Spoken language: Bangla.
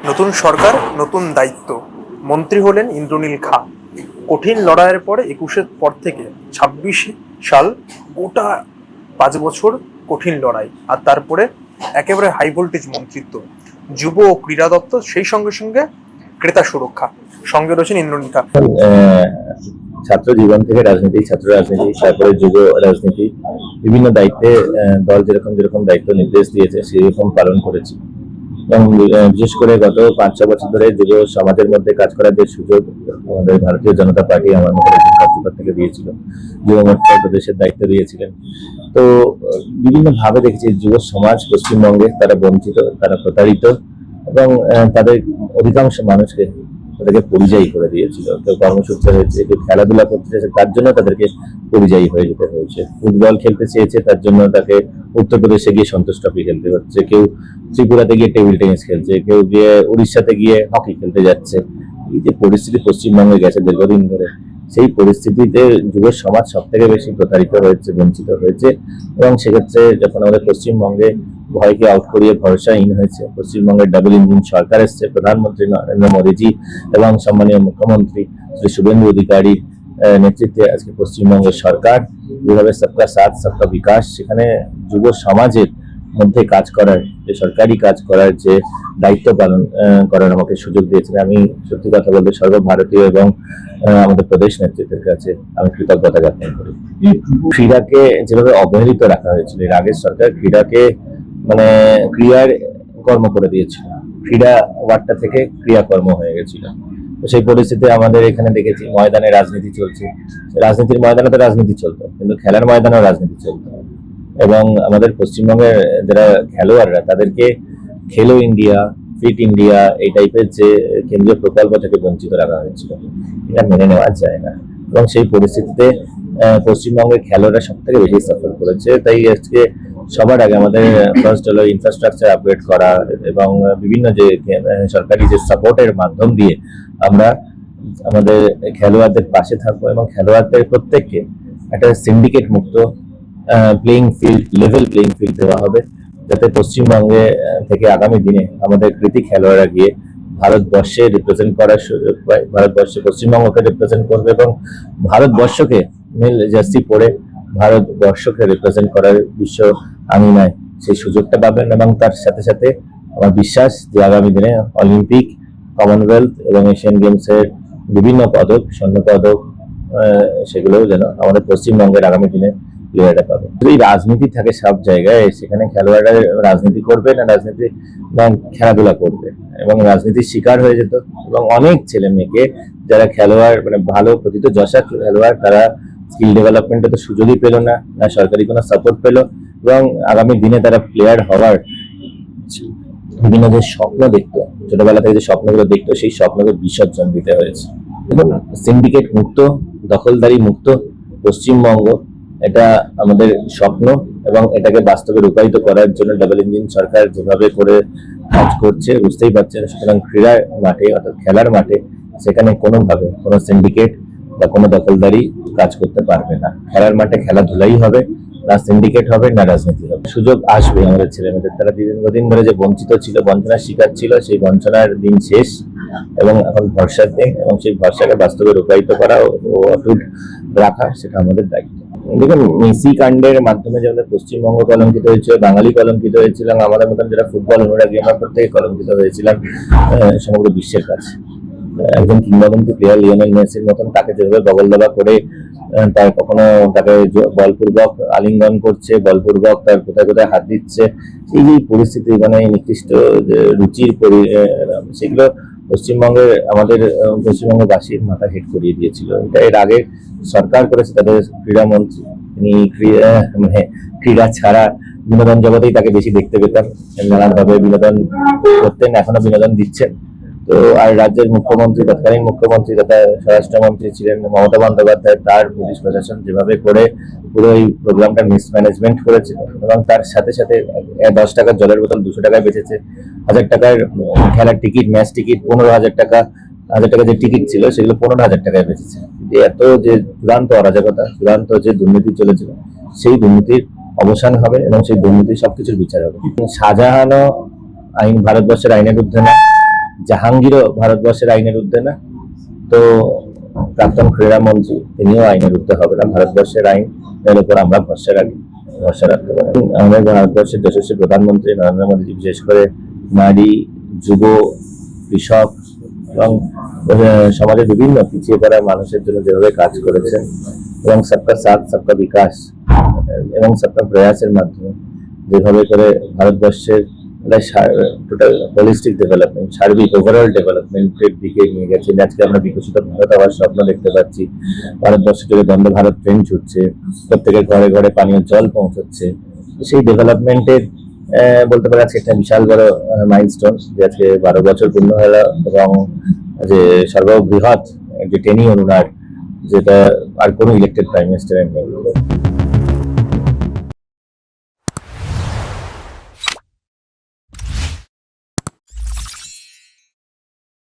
নতুন সরকার, নতুন দায়িত্ব। মন্ত্রী হলেন ইন্দ্রনীল খা। কঠিন লড়াইয়ের পরে 21-এর পর থেকে 26 সাল গোটা 5 বছর কঠিন লড়াই, আর তারপরে একেবারে হাই ভোল্টেজ মন্ত্রিত্ব, যুব ও ক্রীড়া দপ্তর, সেই সঙ্গে সঙ্গে ক্রেতা সুরক্ষা। সঙ্গে রয়েছেন ইন্দ্রনীল খা। ছাত্র জীবন থেকে রাজনীতি, ছাত্র রাজনীতি, তারপরে যুব রাজনীতি, বিভিন্ন দায়িত্বে দল যেরকম যেরকম দায়িত্ব নির্দেশ দিয়েছে সেরকম পালন করেছি। এবং বিশেষ করে গত 5-6 বছর ধরে যুব সমাজের মধ্যে কাজ করার যে সুযোগ আমাদের ভারতীয় জনতা পার্টি আমার মতো কার্যকর থেকে দিয়েছিল, যুব মোর্চা প্রদেশের দায়িত্ব দিয়েছিলেন। তো বিভিন্ন ভাবে দেখেছি যুব সমাজ পশ্চিমবঙ্গে তারা বঞ্চিত, তারা প্রতারিত, এবং তাদের অধিকাংশ মানুষকে তাদেরকে পরিযায়ী করে দিয়েছিল। কেউ কর্মসূত্রে হয়েছে, কেউ খেলাধুলা করতে চেয়েছে, তার জন্য তাদেরকে পরিযায়ী হয়ে যেতে হয়েছে। ফুটবল খেলতে চেয়েছে, তার জন্য তাকে উত্তরপ্রদেশে গিয়ে সন্তোষ ট্রফি খেলতে হচ্ছে, কেউ ত্রিপুরাতে গিয়ে টেবিল টেনিস খেলছে, কেউ গিয়ে উড়িষ্যাতে গিয়ে হকি খেলতে যাচ্ছে। এই যে পরিস্থিতি পশ্চিমবঙ্গে গেছে দীর্ঘদিন ধরে, সেই পরিস্থিতিতে যুব সমাজ সব থেকে বেশি প্রতারিত হয়েছে, বঞ্চিত হয়েছে। এবং সেক্ষেত্রে যখন আমাদের পশ্চিমবঙ্গে ভয়কে আউট করিয়ে ভরসাহীন হয়েছে, পশ্চিমবঙ্গের ডাবল ইঞ্জিন সরকার এসছে, প্রধানমন্ত্রী নরেন্দ্র মোদীজি এবং সম্মানীয় মুখ্যমন্ত্রী শ্রী শুভেন্দু অধিকারীর নেতৃত্বে আজকে পশ্চিমবঙ্গের সরকার যেভাবে সবকা সাথ সবকা বিকাশ, সেখানে যুব সমাজের মধ্যে কাজ করার, যে সরকারি কাজ করার যে দায়িত্ব পালন করার আমাকে সুযোগ দিয়েছেন, আমি সত্যি কথা বলতে সর্বভারতীয় এবং আমাদের প্রদেশ নেতৃত্বের কাছে আমি কৃতজ্ঞতা জ্ঞাপন করি। ক্রীড়াকে যেভাবে অবহেলিত রাখা হয়েছিল এর আগের সরকার, ক্রীড়াকে মানে ক্রিয়ার কর্ম করে দিয়েছিল, ক্রীড়া ওয়ার্ডটা থেকে ক্রিয়াকর্ম হয়ে গেছিল। তো সেই পরিস্থিতিতে আমাদের এখানে দেখেছি ময়দানে রাজনীতি চলছে, রাজনীতির ময়দানে তো রাজনীতি চলতো, কিন্তু খেলার ময়দানেও রাজনীতি চলতো। এবং আমাদের পশ্চিমবঙ্গের যারা খেলোয়াড়রা, তাদেরকে খেলো ইন্ডিয়া, ফিট ইন্ডিয়া এই টাইপের যে কেন্দ্রীয় প্রকল্প থেকে বঞ্চিত রাখা হয়েছিল, এটা মেনে নেওয়া যায় না। এবং সেই পরিস্থিতিতে পশ্চিমবঙ্গের খেলোয়াড়রা সব থেকে বেশি সাফার করেছে। তাই আজকে সবার আগে আমাদের ফার্স্ট হলো ইনফ্রাস্ট্রাকচার আপগ্রেড করা, এবং বিভিন্ন যে সরকারি যে সাপোর্টের মাধ্যম দিয়ে আমরা আমাদের খেলোয়াড়দের পাশে থাকবো, এবং খেলোয়াড়দের প্রত্যেককে একটা সিন্ডিকেট মুক্ত playing field, level playing field দেওয়া হবে, যাতে পশ্চিমবঙ্গে থেকে আগামী দিনে আমাদের কৃতি খেলোয়াড়রা গিয়ে ভারতবর্ষে রিপ্রেজেন্ট করার সুযোগ পায়, ভারতবর্ষে পশ্চিমবঙ্গকে রিপ্রেজেন্ট করবে, এবং ভারতবর্ষকে নীল জার্সি পরে ভারতবর্ষকে রিপ্রেজেন্ট করার বিশ্ব আঙিনায় সেই সুযোগটা পাবেন। এবং তার সাথে সাথে আমার বিশ্বাস যে আগামী দিনে অলিম্পিক, কমনওয়েলথ এবং এশিয়ান গেমসের বিভিন্ন পদক, স্বর্ণ পদক, সেগুলোও যেন আমাদের পশ্চিমবঙ্গের আগামী দিনে প্লেয়াররা পাবে। যদি রাজনীতি থাকে সব জায়গায়, সেখানে খেলোয়াড়রা রাজনীতি করবে না, রাজনীতি না খেলাধুলা করবে, এবং রাজনীতির শিকার হয়ে যেত। এবং অনেক ছেলে মেয়েকে যারা খেলোয়াড়, মানে ভালো প্রকৃত যশা খেলোয়াড়, তারা স্কিল ডেভেলপমেন্টে তো সুযোগই পেল না, না সরকারি কোনো সাপোর্ট পেল, এবং আগামী দিনে তারা প্লেয়ার হওয়ার বিভিন্ন যে স্বপ্ন দেখতো, ছোটবেলা থেকে যে স্বপ্নগুলো দেখতো, সেই স্বপ্নকে বিসর্জন দিতে হয়েছে। এবং সিন্ডিকেট মুক্ত, দখলদারি মুক্ত পশ্চিমবঙ্গ, এটা আমাদের স্বপ্ন, এবং এটাকে বাস্তবে রূপায়িত করার জন্য ডাবল ইঞ্জিন সরকার যেভাবে করে কাজ করছে বুঝতেই পারছেন। সুতরাং ক্রীড়ার মাঠে, অর্থাৎ খেলার মাঠে, সেখানে কোনোভাবে কোনো সিন্ডিকেট বা কোনো দখলদারি কাজ করতে পারবে না। খেলার মাঠে খেলাধুলাই হবে, না সিন্ডিকেট হবে, না রাজনীতি হবে। সুযোগ আসবে আমাদের ছেলেমেয়েদের, তারা দীর্ঘদিন ধরে যে বঞ্চিত ছিল, বঞ্চনার শিকার ছিল, সেই বঞ্চনার দিন শেষ, এবং এখন ভরসার দিন, এবং সেই ভরসাকে বাস্তবে রূপায়িত করা ও অটুট রাখা, সেটা আমাদের দায়িত্ব। দেখুন, মেসি কাণ্ডের মাধ্যমে যে আমাদের পশ্চিমবঙ্গ কলঙ্কিত হয়েছিল, বাঙালি কলঙ্কিত হয়েছিল, আমাদের মতন যারা ফুটবল অনুরাগী আমরা প্রত্যেকে কলঙ্কিত হয়েছিলাম সমগ্র বিশ্বের কাছে। একজন কিংবদন্তি প্লেয়ার লিওনেল মেসির মতন তাকে যেভাবে বগল দাবা করে তার কখনো তাকে বলপূর্বক আলিঙ্গন করছে, বলপূর্বক তার কোথায় কোথায় হাত দিচ্ছে, এই যে পরিস্থিতি, মানে নিকৃষ্ট রুচির সেগুলো পশ্চিমবঙ্গের আমাদের পশ্চিমবঙ্গবাসীর মাথা হেট করিয়ে দিয়েছিল। এটা এর আগে সরকার করেছে, তাদের ক্রীড়ামন্ত্রী, তিনি মানে ক্রীড়া ছাড়া বিনোদন জগতেই তাকে বেশি দেখতে পেতাম, নানানভাবে বিনোদন করতেন, এখনো বিনোদন দিচ্ছেন। তো আর রাজ্যের মুখ্যমন্ত্রী, তৎকালীন মুখ্যমন্ত্রী তথা স্বরাষ্ট্রমন্ত্রী ছিলেন মমতা বন্দ্যোপাধ্যায়, তার পুলিশ প্রশাসন যেভাবে করে পুরো এই প্রোগ্রামটা মিসম্যানেজমেন্ট করেছিল, এবং তার সাথে সাথে 10 টাকার জলের বোতল 200 টাকায় বেচেছে, 1000 টাকার খেলার টিকিট, ম্যাচ টিকিট 15,000 টাকা, 1000 টাকা যে টিকিট ছিল সেগুলো 15,000 টাকায় বেচেছে। এত যে চূড়ান্ত অরাজকতা, চূড়ান্ত যে দুর্নীতি চলেছিল, সেই দুর্নীতির অবসান হবে, এবং সেই দুর্নীতি সবকিছুর বিচার হবে। সাজানো আইন ভারতবর্ষের আইনের ঊর্ধ্বে না, জাহাঙ্গীরও ভারতবর্ষের আইনের ঊর্ধ্বে না, তো প্রাক্তন ক্রীড়ামন্ত্রী তিনিও আইনের ঊর্ধ্বে হবে না। ভারতবর্ষের আইন এর উপর আমরা ভরসা রাখতে পারি। আমাদের ভারতবর্ষের যশস্বী প্রধানমন্ত্রী নরেন্দ্র মোদী বিশেষ করে নারী, যুব, কৃষক এবং সমাজের বিভিন্ন পিছিয়ে পড়া মানুষের জন্য যেভাবে কাজ করেছেন এবং সবকা সাথ সবকা বিকাশ এবং সবকা প্রয়াসের মাধ্যমে যেভাবে করে ভারতবর্ষের টোটাল হোলিস্টিক ডেভেলপমেন্ট, সার্বিক ওভারঅল ডেভেলপমেন্টের দিকে নিয়ে গেছেন। আজকে আমরা বিকশিত ভারত হওয়ার স্বপ্ন দেখতে পাচ্ছি। ভারতবর্ষ জুড়ে বন্দে ভারত ট্রেন ছুটছে, প্রত্যেকের ঘরে ঘরে পানীয় জল পৌঁছচ্ছে। সেই ডেভেলপমেন্টের বলতে পারি আজকে একটা বিশাল বড় মাইলস্টোন, যে আজকে 12 বছর পূর্ণ হলো এবং যে সর্ববৃহৎ যে টেনিওর ওনার, যেটা আর কোনো ইলেক্টেড প্রাইম মিনিস্টারের নেই।